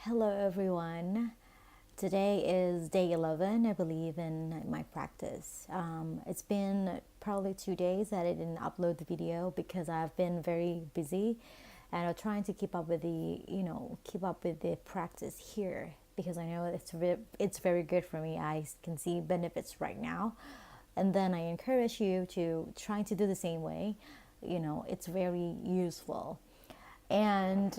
Hello everyone. Today is day 11, I believe, in my practice. It's been probably 2 days that I didn't upload the video because I've been very busy and I'm trying to keep up with the practice here because I know it's very good for me. I can see benefits right now. And then I encourage you to try to do the same way. It's very useful. And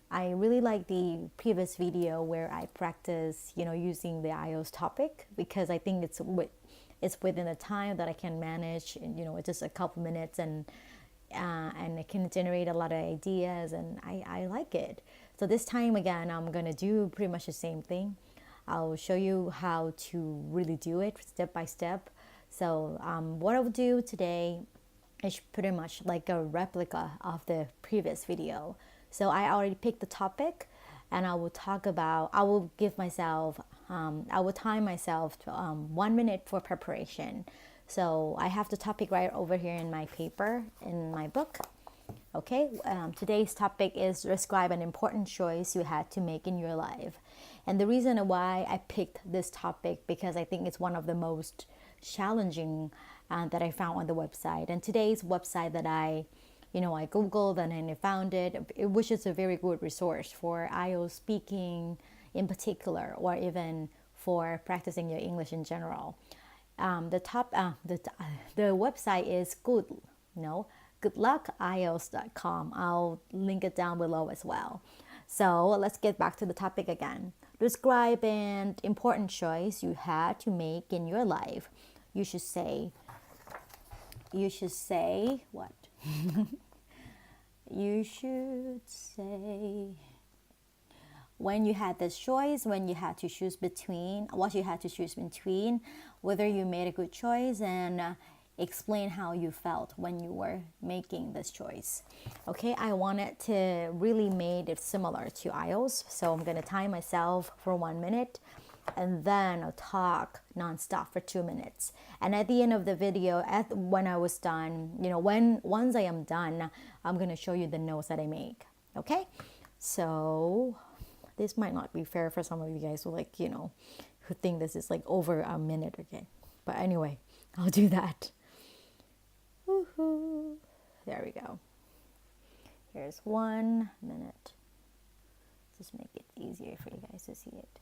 I really like the previous video where I practice, using the IELTS topic because I think it's within the time that I can manage, just a couple minutes and it can generate a lot of ideas and I like it. So this time again, I'm gonna do pretty much the same thing. I'll show you how to really do it step by step. So what I'll do today is pretty much like a replica of the previous video. So I already picked the topic and I will time myself to 1 minute for preparation. So I have the topic right over here in my paper, in my book. Okay, today's topic is describe an important choice you had to make in your life. And the reason why I picked this topic because I think it's one of the most challenging that I found on the website. And today's website that I Googled and I found it, which is a very good resource for IELTS speaking in particular, or even for practicing your English in general. The website is goodluckielts.com. I'll link it down below as well. So let's get back to the topic again. Describe an important choice you had to make in your life. You should say what? You should say when you had this choice, when you had to choose between, what you had to choose between, whether you made a good choice, and explain how you felt when you were making this choice. Okay, I wanted to really make it similar to IELTS, so I'm going to time myself for 1 minute and then I'll talk nonstop for 2 minutes. And at the end of the video, when I was done, once I am done, I'm going to show you the notes that I make. Okay, so this might not be fair for some of you guys who who think this is like over a minute. Okay, but anyway, I'll do that. Woohoo. There we go. Here's 1 minute. Just make it easier for you guys to see it.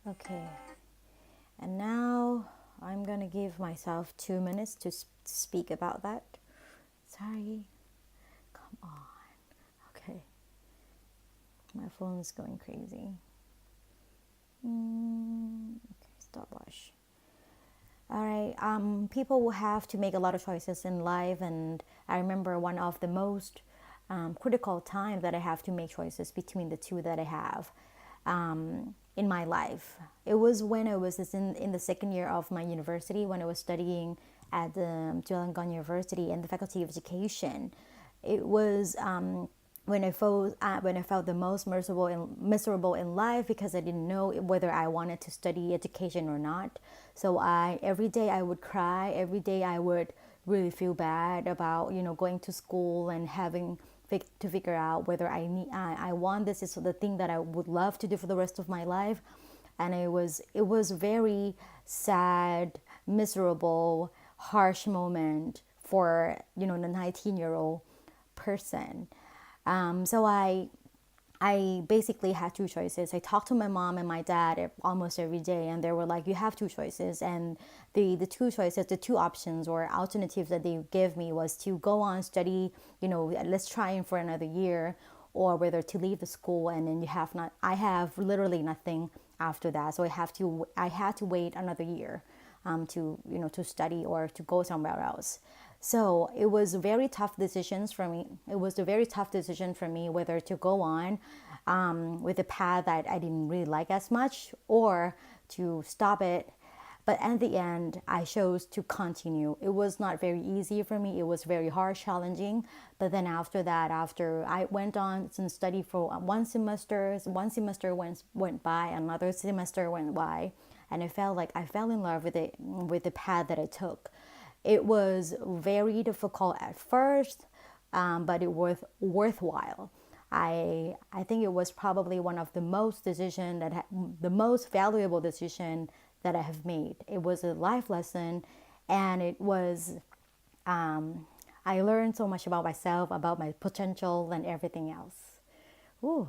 Okay, and now I'm gonna give myself 2 minutes to speak about that. Sorry, come on. Okay, my phone's going crazy. Okay, stopwatch. All right, people will have to make a lot of choices in life, and I remember one of the most critical time that I have to make choices between the two that I have in my life. It was when I was in the second year of my university, when I was studying at the Chulalongkorn University in the Faculty of Education. It was when I felt the most miserable in life because I didn't know whether I wanted to study education or not. So every day I would cry. Every day I would really feel bad about going to school and having to figure out whether I want this is the thing that I would love to do for the rest of my life. And it was very sad, miserable, harsh moment for the 19-year-old person. So I I basically had two choices. I talked to my mom and my dad almost every day, and they were like, "You have two choices." And the two choices, the two options or alternatives that they gave me was to go on study, let's try in for another year, or whether to leave the school and then you have not. I have literally nothing after that, so I had to wait another year, to study or to go somewhere else. So it was very tough decisions for me. It was a very tough decision for me whether to go on with a path that I didn't really like as much or to stop it. But at the end, I chose to continue. It was not very easy for me. It was very hard, challenging. But then after that, after I went on and studied for one semester went by, another semester went by, and I felt like I fell in love with the path that I took. It was very difficult at first, but it was worthwhile. I think it was probably one of the most the most valuable decision that I have made. It was a life lesson, and it was I learned so much about myself, about my potential, and everything else. Ooh.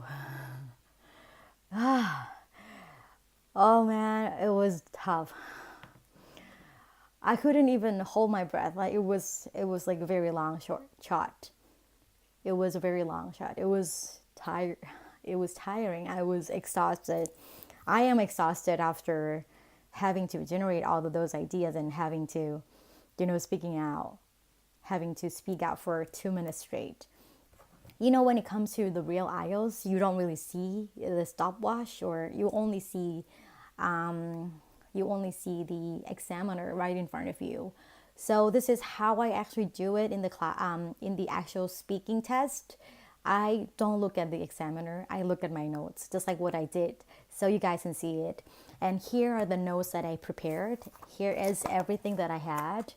Oh man, it was tough. I couldn't even hold my breath. Like it was like a very long shot. It was a very long shot. It was tired. It was tiring. I was exhausted. I am exhausted after having to generate all of those ideas and having to, having to speak out for 2 minutes straight. When it comes to the real IELTS, you don't really see the stopwatch, or you only see the examiner right in front of you. So this is how I actually do it in the actual speaking test. I don't look at the examiner. I look at my notes, just like what I did, so you guys can see it. And here are the notes that I prepared. Here is everything that I had.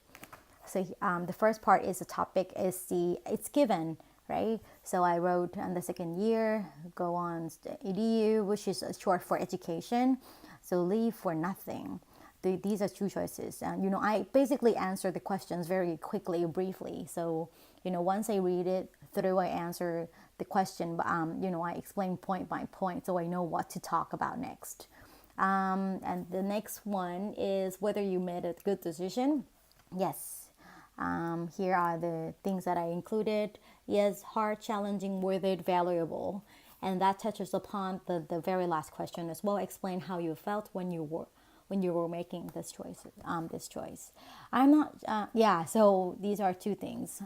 So the first part is the topic it's given, right? So I wrote on the second year, go on edu, which is short for education. So leave for nothing. These are two choices. And, I basically answer the questions very quickly, briefly. So, once I read it through, I answer the question, I explain point by point so I know what to talk about next. And the next one is whether you made a good decision. Yes. Here are the things that I included. Yes, hard, challenging, worth it, valuable. And that touches upon the very last question as well. Explain how you felt when you were making this choice. I'm not. So these are two things.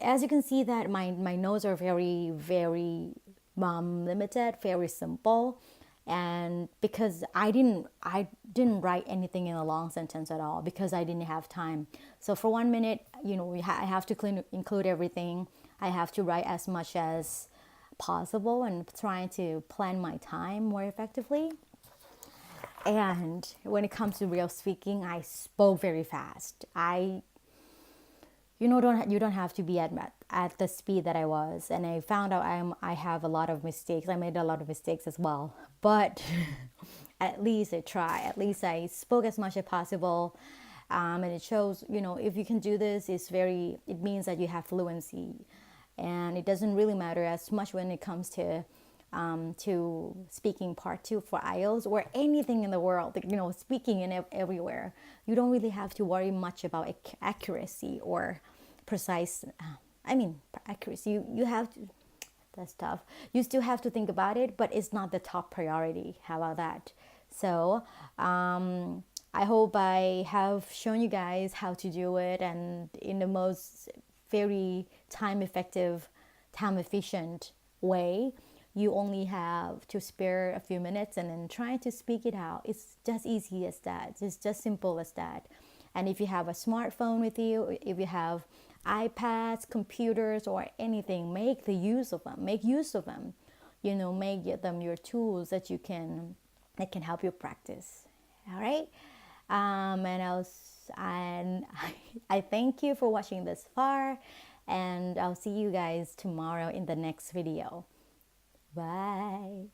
As you can see, that my notes are very, very limited, very simple, and because I didn't write anything in a long sentence at all because I didn't have time. So for 1 minute, I have to include everything. I have to write as much as possible and trying to plan my time more effectively. And when it comes to real speaking, I spoke very fast. You don't have to be at the speed that I was, and I found out I have a lot of mistakes. I made a lot of mistakes as well, but at least I try. At least I spoke as much as possible, and it shows. If you can do this, it means that you have fluency, and it doesn't really matter as much when it comes to speaking part 2 for IELTS or anything in the world. Speaking in everywhere, you don't really have to worry much about accuracy or precise. Accuracy. You have to. That's tough. You still have to think about it, but it's not the top priority. How about that? So I hope I have shown you guys how to do it, and in the most very time efficient way. You only have to spare a few minutes and then try to speak it out. It's just easy as that. It's just simple as that. And if you have a smartphone with you, if you have iPads, computers, or anything, make use of them. Make them your tools that can help you practice. All right. And I thank you for watching this far, and I'll see you guys tomorrow in the next video. Bye.